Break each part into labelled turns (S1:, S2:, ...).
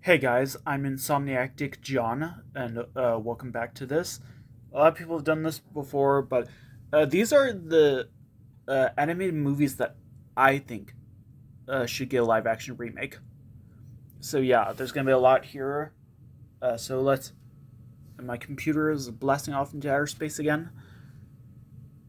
S1: Hey guys, I'm Insomniactic John, and welcome back to this. A lot of people have done this before, but these are the animated movies that I think should get a live action remake. So yeah, there's gonna be a lot here. So let's. My computer is blasting off into outer space again.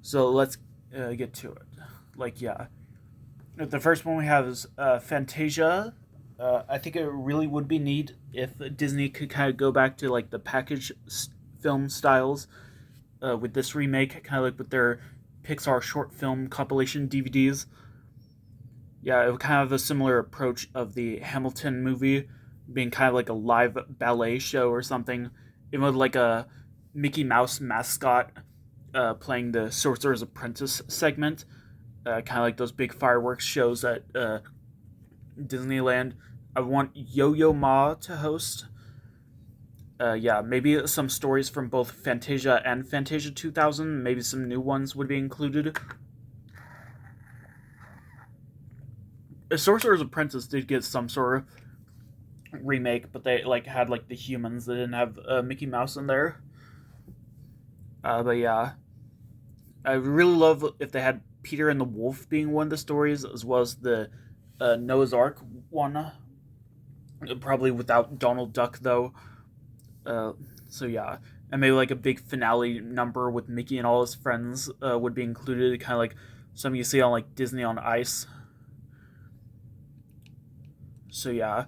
S1: So let's get to it. Like yeah, the first one we have is Fantasia. I think it really would be neat if Disney could kind of go back to like the film styles with this remake, kind of like with their Pixar short film compilation DVDs. Yeah, it would kind of have a similar approach of the Hamilton movie being kind of like a live ballet show or something, even with like a Mickey Mouse mascot playing the Sorcerer's Apprentice segment, kind of like those big fireworks shows at Disneyland. I want Yo Yo Ma to host. Yeah, maybe some stories from both Fantasia and Fantasia 2000. Maybe some new ones would be included. Sorcerer's Apprentice did get some sort of remake, but they like had like the humans. They didn't have Mickey Mouse in there. But yeah, I really love if they had Peter and the Wolf being one of the stories, as well as the Noah's Ark one. Probably without Donald Duck though. Uh, so yeah, and maybe like a big finale number with Mickey and all his friends would be included, kind of like some you see on like Disney on Ice. So yeah,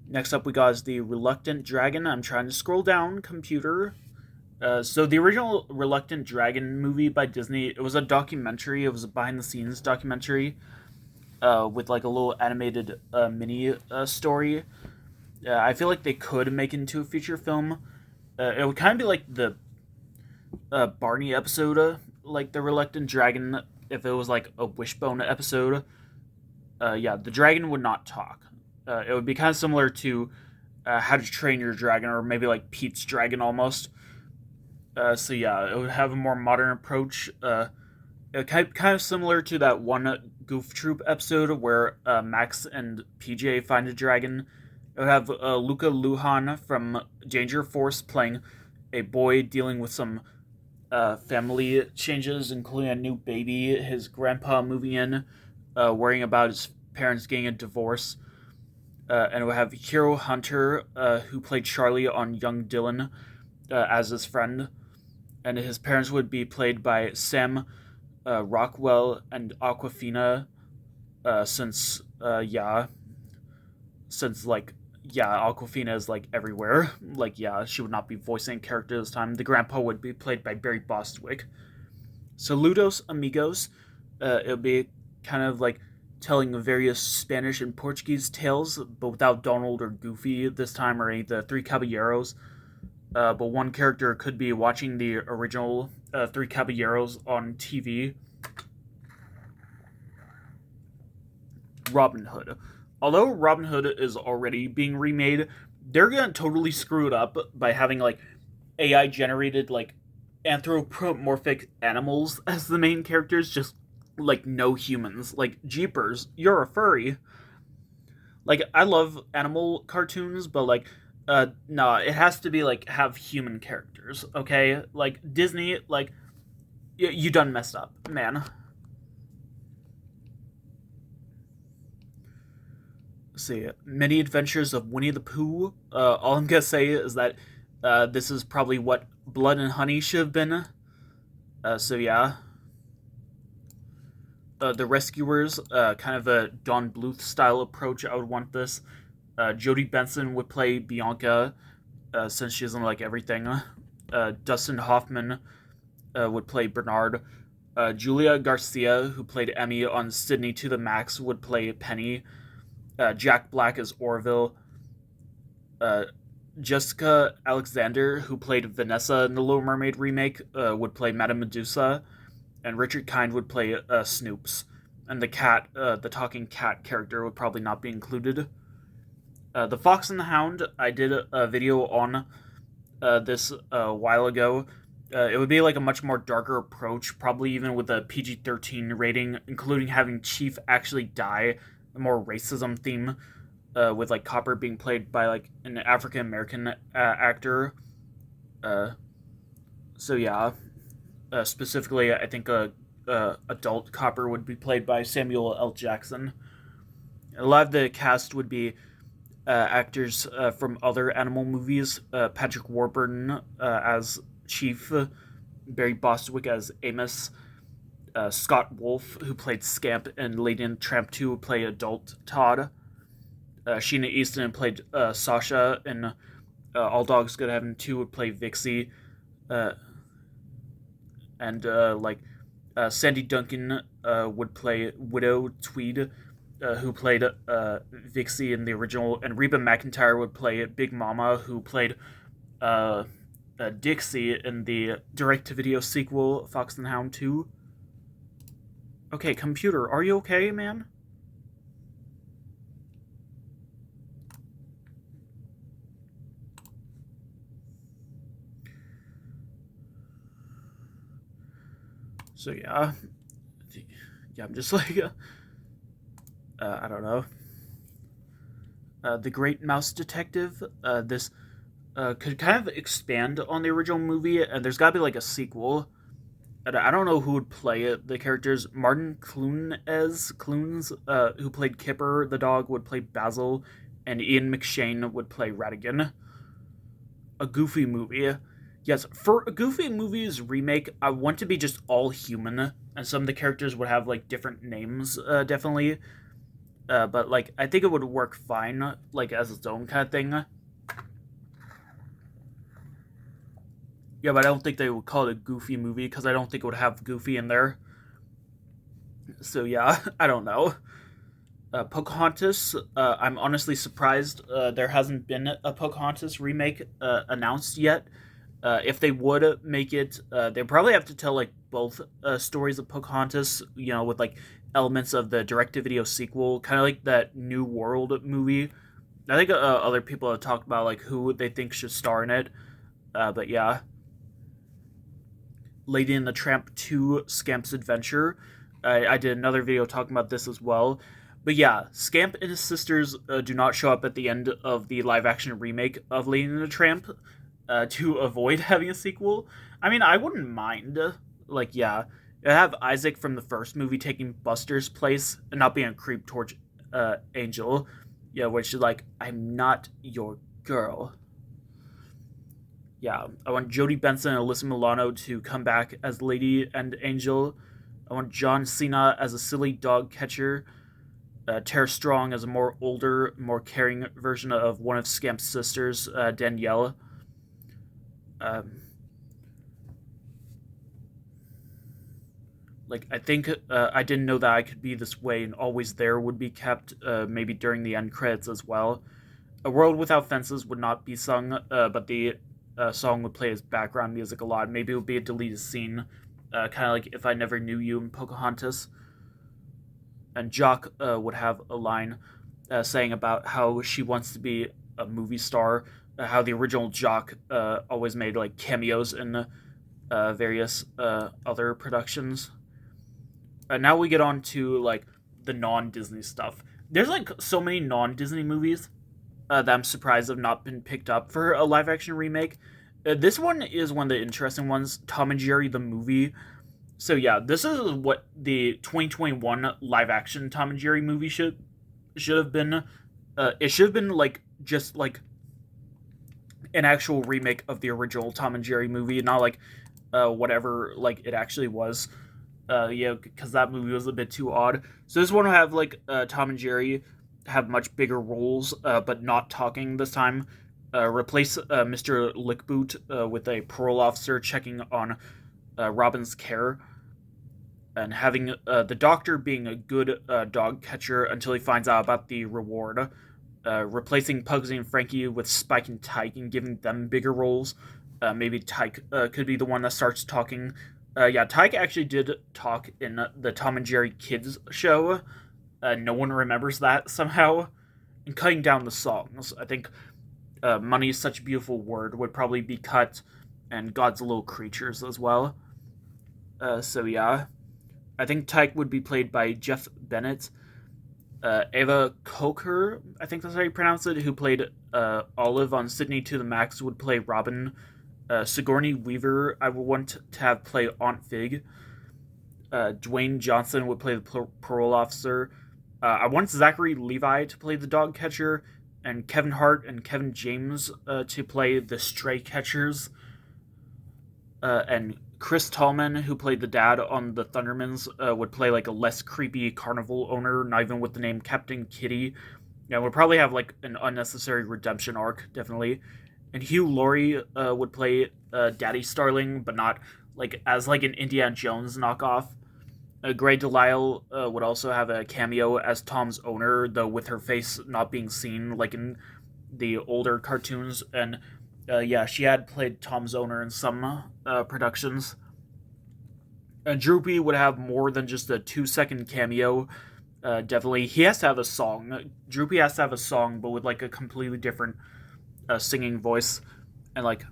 S1: next up we got is the Reluctant Dragon. I'm trying to scroll down, computer. So the original Reluctant Dragon movie by Disney, it was a documentary. It was a behind the scenes documentary with like a little animated mini story. I feel like they could make it into a feature film. It would kind of be like the Barney episode, like the Reluctant Dragon, if it was like a Wishbone episode. Yeah, the dragon would not talk. It would be kind of similar to How to Train Your Dragon, or maybe like Pete's Dragon almost. So yeah, it would have a more modern approach. Kind of similar to that one Goof Troop episode where Max and PJ find a dragon. It would have Luca Lujan from Danger Force playing a boy dealing with some family changes, including a new baby, his grandpa moving in, worrying about his parents getting a divorce. And it would have Hero Hunter, who played Charlie on Young Dylan, as his friend. And his parents would be played by Sam Rockwell and Aquafina, since like Aquafina is like everywhere. Like yeah, she would not be voicing a character this time. The grandpa would be played by Barry Bostwick. Saludos amigos. It would be kind of like telling various Spanish and Portuguese tales, but without Donald or Goofy this time, or any of the Three Caballeros. But one character could be watching the original Three Caballeros on TV. Robin Hood. Although Robin Hood is already being remade, they're gonna totally screw it up by having like AI generated like anthropomorphic animals as the main characters, just like no humans. Like Jeepers, you're a furry. Like I love animal cartoons, but like no, it has to be like have human characters, okay? Like Disney, like you done messed up, man. Let's see, Many Adventures of Winnie the Pooh. All I'm gonna say is that this is probably what Blood and Honey should have been. So yeah, the Rescuers, kind of a Don Bluth style approach. I would want this. Jodie Benson would play Bianca, since she doesn't like everything. Dustin Hoffman would play Bernard. Julia Garcia, who played Emmy on Sydney to the Max, would play Penny. Jack Black as Orville. Uh, Jessica Alexander, who played Vanessa in the Little Mermaid remake, would play Madame Medusa, and Richard Kind would play Snoops. And the talking cat character would probably not be included. The Fox and the Hound, I did a video on this a while ago. It would be like a much more darker approach, probably even with a PG-13 rating, including having Chief actually die, a more racism theme. with like Copper being played by like an African American actor. Uh, so yeah, specifically, I think adult Copper would be played by Samuel L. Jackson. A lot of the cast would be actors from other animal movies. Patrick Warburton as Chief, Barry Bostwick as Amos, Scott Wolf, who played Scamp, and Lady and Tramp 2 would play adult Todd. Sheena Easton played Sasha, and All Dogs Go to Heaven 2 would play Vixie. Uh, and Sandy Duncan would play Widow Tweed, who played Vixie in the original, and Reba McEntire would play Big Mama, who played uh, Dixie in the direct-to-video sequel Fox and the Hound 2. Okay, computer, are you okay, man? So yeah, I'm just like, I don't know. The Great Mouse Detective. This could kind of expand on the original movie, and there's got to be like a sequel. And I don't know who would play it. The characters Martin Clunes, who played Kipper the dog, would play Basil, and Ian McShane would play Ratigan. A Goofy movie. Yes, for a Goofy movie's remake, I want to be just all human, and some of the characters would have like different names, definitely. But like, I think it would work fine, like as its own kind of thing. Yeah, but I don't think they would call it a Goofy movie because I don't think it would have Goofy in there. So yeah, I don't know. Pocahontas. I'm honestly surprised there hasn't been a Pocahontas remake announced yet. If they would make it, they probably have to tell like both stories of Pocahontas. You know, with like elements of the direct-to-video sequel, kind of like that New World movie. I think other people have talked about like who they think should star in it. But yeah, Lady and the Tramp 2 Scamp's Adventure. I did another video talking about this as well. But yeah, Scamp and his sisters do not show up at the end of the live action remake of Lady and the Tramp to avoid having a sequel. I mean, I wouldn't mind. Like, yeah, have Isaac from the first movie taking Buster's place and not being a creep towards Angel. Yeah, which is like, I'm not your girl. Yeah, I want Jodie Benson and Alyssa Milano to come back as Lady and Angel. I want John Cena as a silly dog catcher. Tara Strong as a more older, more caring version of one of Scamp's sisters, Danielle. Um, I think I didn't know that I could be this way and always there would be kept, maybe during the end credits as well. A World Without Fences would not be sung, but the song would play as background music a lot. Maybe it would be a deleted scene, kind of like If I Never Knew You in Pocahontas. And Jock would have a line saying about how she wants to be a movie star, how the original Jock always made like cameos in various other productions. Now we get on to like the non-Disney stuff. There's like so many non-Disney movies that I'm surprised have not been picked up for a live-action remake. This one is one of the interesting ones. Tom and Jerry the movie. So yeah, this is what the 2021 live-action Tom and Jerry movie should have been. It should have been like just like an actual remake of the original Tom and Jerry movie, not like whatever like it actually was. Yeah, because that movie was a bit too odd. So this one will have like Tom and Jerry have much bigger roles, but not talking this time. Replace Mr. Lickboot with a parole officer checking on Robin's care, and having the doctor being a good dog catcher until he finds out about the reward. Replacing Pugsy and Frankie with Spike and Tyke and giving them bigger roles. Maybe Tyke could be the one that starts talking. Yeah, Tyke actually did talk in the Tom and Jerry Kids show. No one remembers that somehow. And cutting down the songs. I think Money is Such a Beautiful Word would probably be cut, and God's Little Creatures as well. So yeah. I think Tyke would be played by Jeff Bennett. Ava Coker, I think that's how you pronounce it, who played Olive on Sydney to the Max, would play Robin. Sigourney Weaver, I would want to have play Aunt Fig. Dwayne Johnson would play the parole officer. I want Zachary Levi to play the dog catcher, and Kevin Hart and Kevin James to play the stray catchers. And Chris Tallman, who played the dad on the Thundermans, would play like a less creepy carnival owner, not even with the name Captain Kitty. Yeah, would probably have like an unnecessary redemption arc, definitely. And Hugh Laurie would play Daddy Starling, but not like as like an Indiana Jones knockoff. Gray Delisle would also have a cameo as Tom's owner, though with her face not being seen like in the older cartoons. And yeah, she had played Tom's owner in some productions. Droopy would have more than just a 2-second cameo. Definitely, he has to have a song. Droopy has to have a song, but with like a completely different singing voice, and like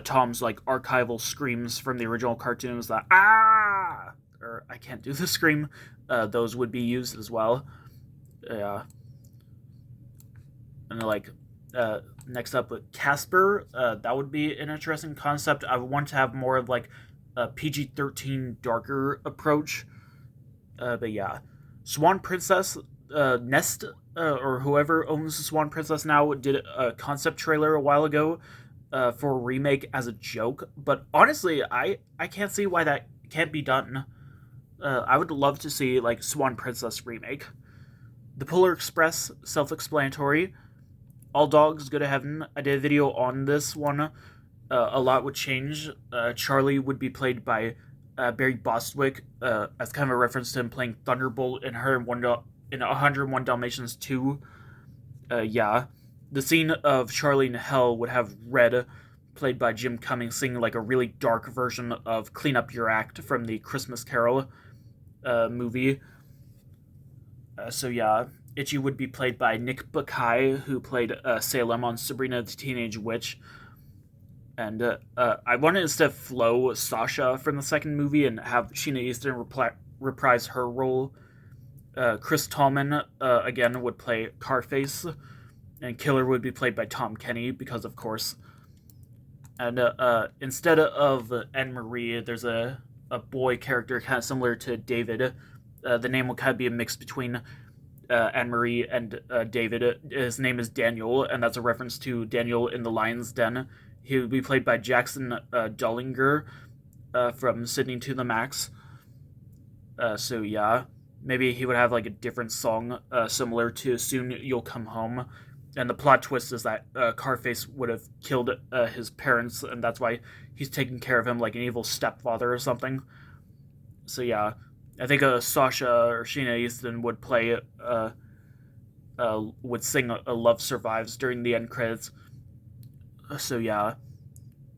S1: Tom's like archival screams from the original cartoons, that ah, or I can't do the scream. Those would be used as well. Yeah, and like next up with Casper, that would be an interesting concept. I would want to have more of like a PG-13 darker approach. But yeah, Swan Princess, Nest, or whoever owns the Swan Princess now, did a concept trailer a while ago for a remake as a joke. But honestly, I can't see why that can't be done. I would love to see like Swan Princess remake. The Polar Express, self-explanatory. All dogs go to heaven. I did a video on this one. A lot would change. Charlie would be played by Barry Bostwick, as kind of a reference to him playing Thunderbolt in 101 Dalmatians 2. Yeah. The scene of Charlie in Hell would have Red, played by Jim Cummings, singing like a really dark version of Clean Up Your Act from the Christmas Carol movie. So yeah, Itchy would be played by Nick Bakay, who played Salem on Sabrina the Teenage Witch. And I wanted instead of Flo Sasha from the second movie and have Sheena Easton reprise her role. Chris Tallman, again, would play Carface. And Killer would be played by Tom Kenny, because of course. And instead of Anne-Marie, there's a boy character kind of similar to David. The name will kind of be a mix between Anne-Marie and David. His name is Daniel, and that's a reference to Daniel in the Lion's Den. He would be played by Jackson Dullinger from Sydney to the Max. So yeah, maybe he would have like a different song similar to Soon You'll Come Home. And the plot twist is that Carface would have killed his parents, and that's why he's taking care of him like an evil stepfather or something. So yeah, I think Sasha or Sheena Easton would play, would sing Love Survives during the end credits. So yeah,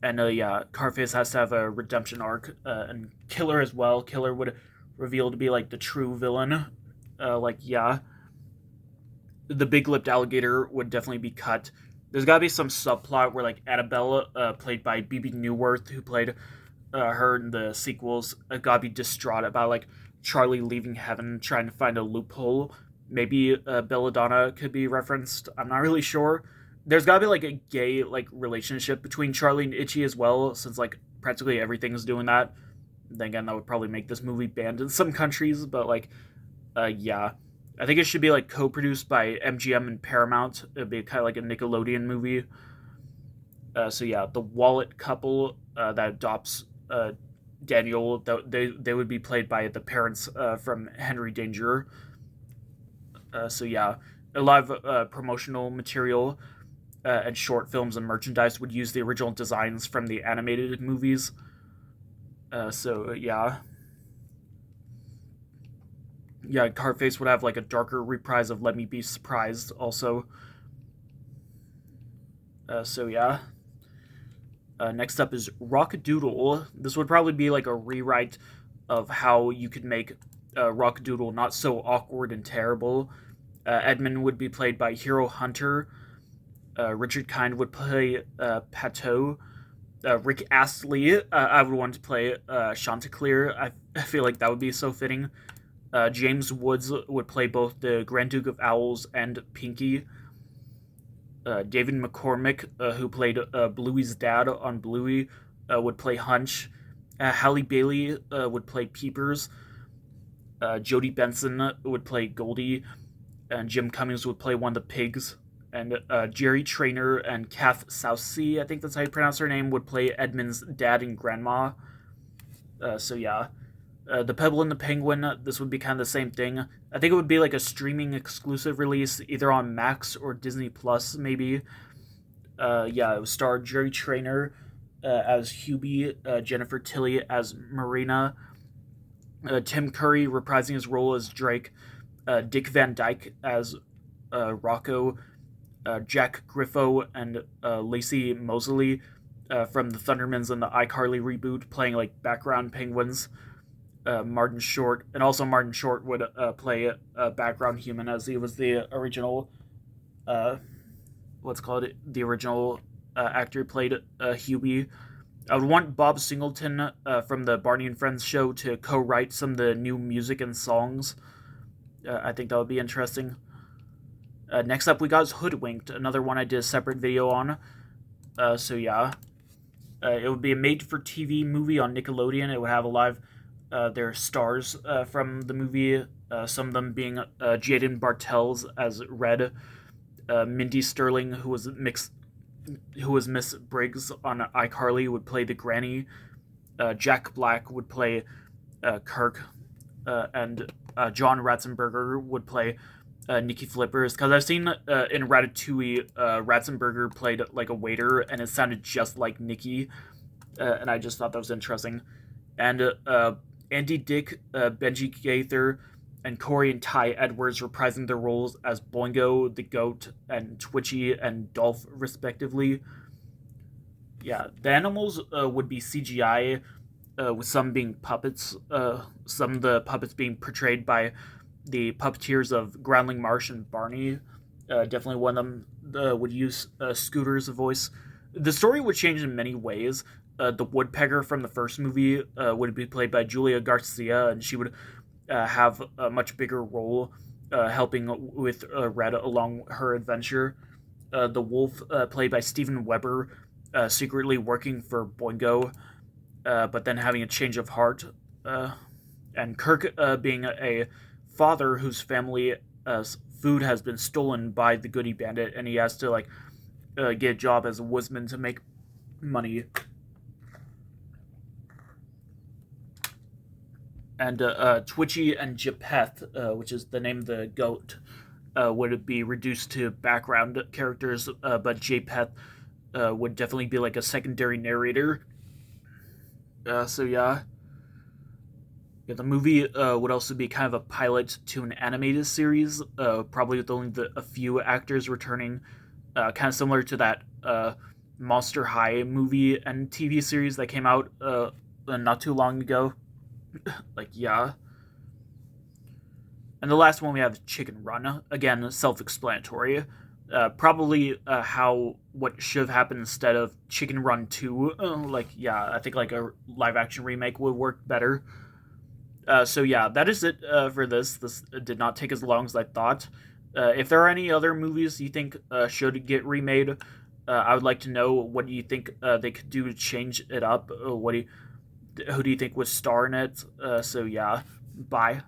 S1: and yeah, Carface has to have a redemption arc, and Killer as well. Killer would reveal to be like the true villain. Like yeah, the big-lipped alligator would definitely be cut. There's gotta be some subplot where like Annabelle, played by Bebe Neuwirth, who played her in the sequels, gotta be distraught about like Charlie leaving heaven, trying to find a loophole. Maybe Belladonna could be referenced. I'm not really sure. There's gotta be like a gay like relationship between Charlie and Itchy as well, since like practically everything's doing that. Then again, that would probably make this movie banned in some countries, but like, yeah, I think it should be like co-produced by MGM and Paramount. It'd be kind of like a Nickelodeon movie. So yeah, the Wallet couple that adopts Daniel, they would be played by the parents from Henry Danger. So yeah, a lot of promotional material and short films and merchandise would use the original designs from the animated movies. So yeah. Yeah, Carface would have like a darker reprise of Let Me Be Surprised also. So yeah. Next up is Rock-a-Doodle. This would probably be like a rewrite of how you could make Rock-a-Doodle not so awkward and terrible. Edmund would be played by Hero Hunter. Richard Kind would play Pateau. Rick Astley, I would want to play Chanticleer. I feel like that would be so fitting. James Woods would play both the Grand Duke of Owls and Pinky. David McCormick, who played Bluey's dad on Bluey, would play Hunch. Halle Bailey would play Peepers. Jodie Benson would play Goldie. And Jim Cummings would play one of the pigs. And Jerry Trainer and Kath Southsea, I think that's how you pronounce her name, would play Edmund's dad and grandma. So yeah. The Pebble and the Penguin, this would be kind of the same thing. I think it would be like a streaming exclusive release, either on Max or Disney Plus, maybe. Yeah, it would star Jerry Trainer as Hubie, Jennifer Tilly as Marina, Tim Curry reprising his role as Drake, Dick Van Dyke as Rocco, Jack Griffo and Lacey Mosley from the Thundermans and the iCarly reboot playing like background penguins. Martin Short, and also Martin Short would play a background human as he was the original, the original actor who played Hubie. I would want Bob Singleton from the Barney and Friends show to co-write some of the new music and songs. I think that would be interesting. Next up, we got Hoodwinked, another one I did a separate video on. So yeah, it would be a made-for-TV movie on Nickelodeon. It would have a live their stars from the movie, some of them being Jaden Bartels as Red, Mindy Sterling, who was Miss Briggs on iCarly, would play the granny. Jack Black would play Kirk, and John Ratzenberger would play Nikki Flippers. Because I've seen in Ratatouille, Ratzenberger played like a waiter, and it sounded just like Nikki, and I just thought that was interesting. And Andy Dick, Benji Gaither, and Corey and Ty Edwards reprising their roles as Boingo, the Goat, and Twitchy and Dolph, respectively. Yeah, the animals would be CGI, with some being puppets, some of the puppets being portrayed by the puppeteers of Groundling Marsh and Barney. Definitely one of them would use Scooter's voice. The story would change in many ways. The woodpecker from the first movie would be played by Julia Garcia, and she would have a much bigger role helping with Red along her adventure. The wolf, played by Steven Weber, secretly working for Boingo, but then having a change of heart. And Kirk being a father whose family food has been stolen by the Goody Bandit, and he has to get a job as a woodsman to make money. And Twitchy and Japheth, which is the name of the goat, would be reduced to background characters, but Japheth would definitely be like a secondary narrator. So yeah. The movie would also be kind of a pilot to an animated series, probably with only a few actors returning, kind of similar to that Monster High movie and TV series that came out not too long ago. Yeah. And the last one we have is Chicken Run. Again, self-explanatory. Probably what should have happened instead of Chicken Run 2. I think a live-action remake would work better. So yeah, that is it for this. This did not take as long as I thought. If there are any other movies you think should get remade, I would like to know what you think they could do to change it up. Who do you think would star in it? So yeah, bye.